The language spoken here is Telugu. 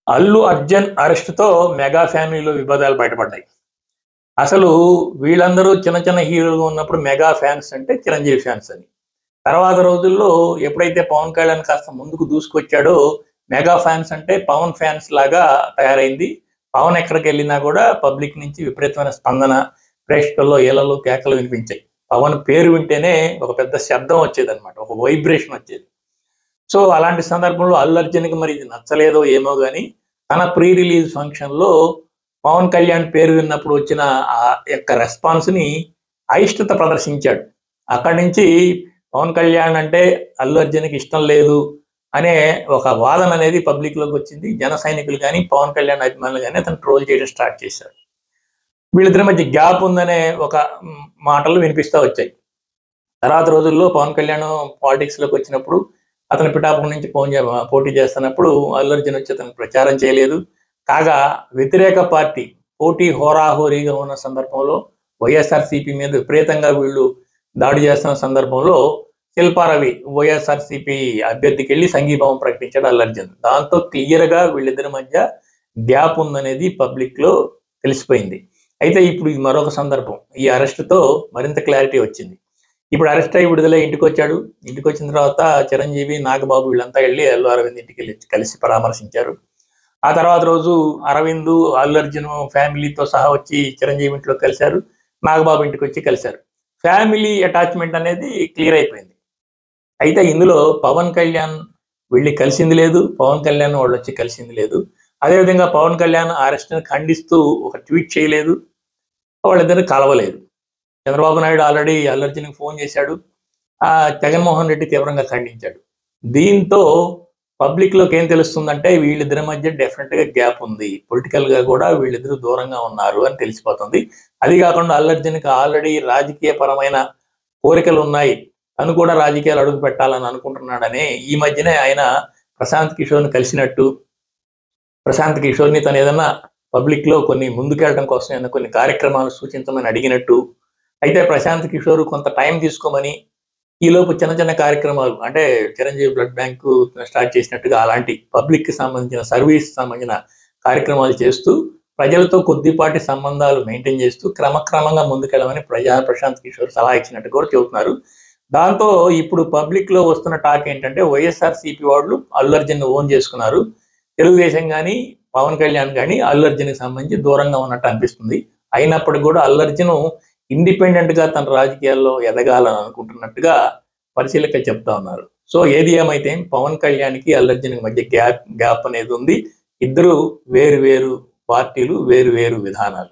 అల్లు అర్జున్ అరెస్ట్‌తో మెగా ఫ్యామిలీలో వివాదాలు బయటపడ్డాయి. అసలు వీళ్ళందరూ చిన్న చిన్న హీరోలుగా ఉన్నప్పుడు మెగా ఫ్యాన్స్ అంటే చిరంజీవి ఫ్యాన్స్ అని. తర్వాత రోజుల్లో ఎప్పుడైతే పవన్ కళ్యాణ్ కాస్త ముందుకు దూసుకొచ్చాడో మెగా ఫ్యాన్స్ అంటే పవన్ ఫ్యాన్స్ లాగా తయారైంది. పవన్ ఎక్కడికెళ్ళినా కూడా పబ్లిక్ నుంచి విపరీతమైన స్పందన, ప్రేక్షకుల్లో ఈలలు, కేకలు వినిపించాయి. పవన్ పేరు వింటేనే ఒక పెద్ద శబ్దం వచ్చేదన్నమాట. ఒక వైబ్రేషన్ వచ్చేది. సో అలాంటి సందర్భంలో అల్లు అర్జున్‌కి మరి ఇది నచ్చలేదో ఏమో గాని, తన ప్రీ రిలీజ్ ఫంక్షన్‌లో పవన్ కళ్యాణ్ పేరు విన్నప్పుడు వచ్చిన ఆ యొక్క రెస్పాన్స్‌ని అయిష్టత ప్రదర్శించాడు. అక్కడి నుంచి పవన్ కళ్యాణ్ అంటే అల్లు అర్జున్‌కి ఇష్టం లేదు అనే ఒక వాదన అనేది పబ్లిక్‌లోకి వచ్చింది. జన సైనికులు గాని, పవన్ కళ్యాణ్ అభిమానులు గాని అతన్ని ట్రోల్ చేయడం స్టార్ట్ చేశారు. వీళ్ళిద్దరి మధ్య గ్యాప్ ఉందనే ఒక మాటలు వినిపిస్తా వచ్చాయి. తర్వాత రోజుల్లో పవన్ కళ్యాణ్ పాలిటిక్స్‌లోకి వచ్చినప్పుడు అతను పిఠాపురం నుంచి పోటీ చేస్తున్నప్పుడు అల్లు అర్జున్ వచ్చి అతను ప్రచారం చేయలేదు. కాగా వ్యతిరేక పార్టీ పోటీ హోరాహోరీగా ఉన్న సందర్భంలో వైఎస్ఆర్‌సీపీ మీద విపరీతంగా వీళ్ళు దాడి చేస్తున్న సందర్భంలో శిల్పారవి వైఎస్ఆర్‌సీపీ అభ్యర్థికెళ్ళి సంఘీభావం ప్రకటించాడు అల్లు అర్జున్. దాంతో క్లియర్‌గా వీళ్ళిద్దరి మధ్య గ్యాప్ ఉందనేది పబ్లిక్‌లో తెలిసిపోయింది. అయితే ఇప్పుడు ఇది మరొక సందర్భం. ఈ అరెస్ట్‌తో మరింత క్లారిటీ వచ్చింది. ఇప్పుడు అరెస్ట్ అయ్యి విడుదలై ఇంటికొచ్చాడు. ఇంటికొచ్చిన తర్వాత చిరంజీవి, నాగబాబు వీళ్ళంతా ఎళ్లి అల్లు అరవింద్ ఇంటికెళ్ళి కలిసి పరామర్శించారు. ఆ తర్వాత రోజు అరవింద్, అల్లు అర్జున్ ఫ్యామిలీతో సహా వచ్చి చిరంజీవి ఇంట్లో కలిశారు. నాగబాబు ఇంటికొచ్చి కలిశారు. ఫ్యామిలీ అటాచ్‌మెంట్ అనేది క్లియర్ అయిపోయింది. అయితే ఇందులో పవన్ కళ్యాణ్ వెళ్లి కలిసింది లేదు. పవన్ కళ్యాణ్ వాళ్ళొచ్చి కలిసింది లేదు. అదేవిధంగా పవన్ కళ్యాణ్ అరెస్ట్‌ని ఖండిస్తూ ఒక ట్వీట్ చేయలేదు. వాళ్ళిద్దరు కలవలేదు. చంద్రబాబు నాయుడు ఆల్రెడీ అల్లు అర్జున్‌కి ఫోన్ చేశాడు. జగన్మోహన్ రెడ్డి తీవ్రంగా ఖండించాడు. దీంతో పబ్లిక్‌లోకి ఏం తెలుస్తుందంటే వీళ్ళిద్దరి మధ్య డెఫినిట్‌గా గ్యాప్ ఉంది. పొలిటికల్‌గా కూడా వీళ్ళిద్దరూ దూరంగా ఉన్నారు అని తెలిసిపోతుంది. అది కాకుండా అల్లు అర్జున్‌కి ఆల్రెడీ రాజకీయ పరమైన కోరికలున్నాయి. తను కూడా రాజకీయాలు అడుగు పెట్టాలని అనుకుంటున్నాడని ఈ మధ్యనే ఆయన ప్రశాంత్ కిషోర్‌ని కలిసినట్టు, ప్రశాంత్ కిషోర్‌ని తను ఏదన్నా పబ్లిక్‌లో కొన్ని ముందుకెళ్ళడం కోసం ఏదైనా కొన్ని కార్యక్రమాలు సూచించమని అడిగినట్టు, అయితే ప్రశాంత్ కిషోర్ కొంత టైం తీసుకోమని, ఈలోపు చిన్న చిన్న కార్యక్రమాలు అంటే చిరంజీవి బ్లడ్ బ్యాంకు స్టార్ట్ చేసినట్టుగా అలాంటి పబ్లిక్‌కి సంబంధించిన సర్వీస్ సంబంధించిన కార్యక్రమాలు చేస్తూ, ప్రజలతో కొద్దిపాటి సంబంధాలు మెయింటైన్ చేస్తూ క్రమక్రమంగా ముందుకెళ్ళమని ప్రశాంత్ కిషోర్ సలహా ఇచ్చినట్టు కూడా చెబుతున్నారు. దాంతో ఇప్పుడు పబ్లిక్‌లో వస్తున్న టాక్ ఏంటంటే వైఎస్ఆర్‌సీపీ వాళ్ళు అల్లు అర్జున్‌ని ఓన్ చేసుకున్నారు. తెలుగుదేశం గాని, పవన్ కళ్యాణ్ గాని అల్లు అర్జున్‌కి సంబంధించి దూరంగా ఉన్నట్టు అనిపిస్తుంది. అయినప్పటికీ కూడా అల్లు అర్జున్ ఇండిపెండెంట్‌గా తన రాజకీయాల్లో ఎదగాలని అనుకుంటున్నట్టుగా పరిశీలకులు చెప్తా ఉన్నారు. సో ఏది ఏమైతే పవన్ కళ్యాణ్‌కి, అల్లు అర్జున్‌కి మధ్య గ్యాప్ అనేది ఉంది. ఇద్దరు వేరు వేరు పార్టీలు, వేరు వేరు విధానాలు.